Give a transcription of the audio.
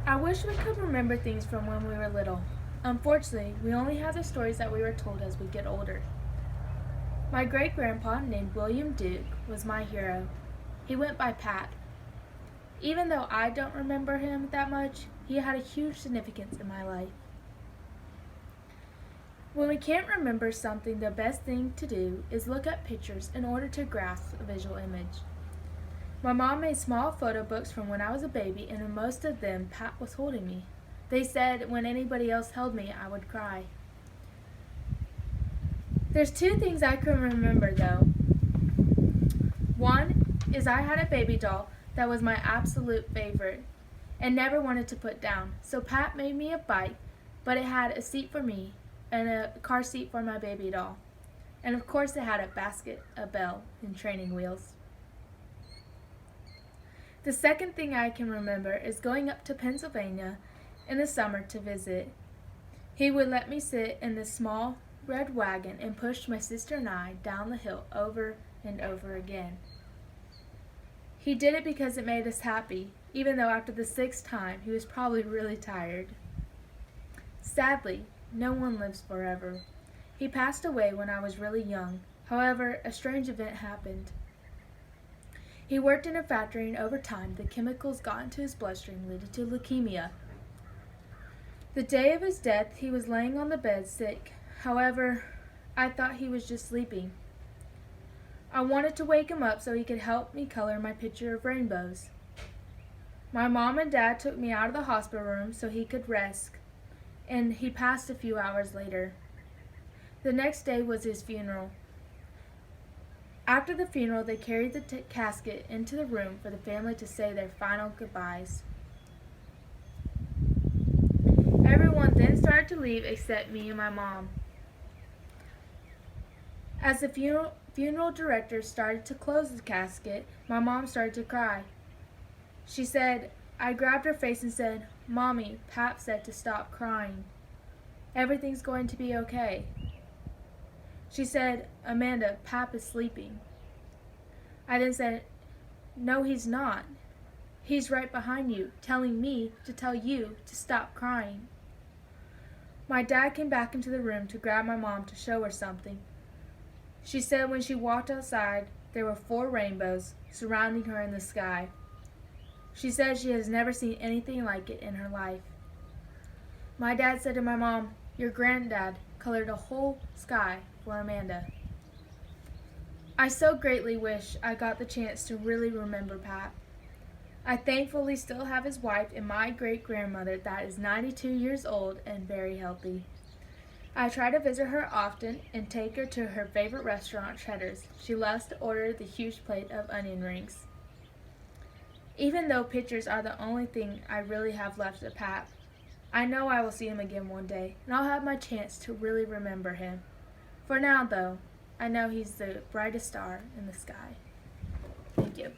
I wish we could remember things from when we were little. Unfortunately, we only have the stories that we were told as we get older. My great grandpa, named William Duke, was my hero. He went by Pat. Even though I don't remember him that much, he had a huge significance in my life. When we can't remember something, the best thing to do is look at pictures in order to grasp a visual image. My mom made small photo books from when I was a baby, and in most of them, Pat was holding me. They said when anybody else held me, I would cry. There's two things I can remember though. One is I had a baby doll that was my absolute favorite and never wanted to put down. So Pat made me a bike, but it had a seat for me and a car seat for my baby doll. And of course it had a basket, a bell, and training wheels. The second thing I can remember is going up to Pennsylvania in the summer to visit. He would let me sit in the small red wagon and push my sister and I down the hill over and over again. He did it because it made us happy, even though after the sixth time he was probably really tired. Sadly, no one lives forever. He passed away when I was really young. However, a strange event happened. He worked in a factory, and over time the chemicals got into his bloodstream, leading to leukemia. The day of his death, he was laying on the bed sick. However, I thought he was just sleeping. I wanted to wake him up so he could help me color my picture of rainbows. My mom and dad took me out of the hospital room so he could rest, and he passed a few hours later. The next day was his funeral. After the funeral, they carried the casket into the room for the family to say their final goodbyes. Everyone then started to leave except me and my mom. As the funeral director started to close the casket, my mom started to cry. She said, I grabbed her face and said, Mommy, Pap said to stop crying. Everything's going to be okay. She said, Amanda, Pap is sleeping. I then said, no, he's not. He's right behind you, telling me to tell you to stop crying. My dad came back into the room to grab my mom to show her something. She said when she walked outside, there were 4 rainbows surrounding her in the sky. She said she has never seen anything like it in her life. My dad said to my mom, your granddad colored a whole sky for Amanda. I so greatly wish I got the chance to really remember Pat. I thankfully still have his wife and my great-grandmother that is 92 years old and very healthy. I try to visit her often and take her to her favorite restaurant, Cheddar's. She loves to order the huge plate of onion rings. Even though pictures are the only thing I really have left of Pat, I know I will see him again one day, and I'll have my chance to really remember him. For now, though, I know he's the brightest star in the sky. Thank you.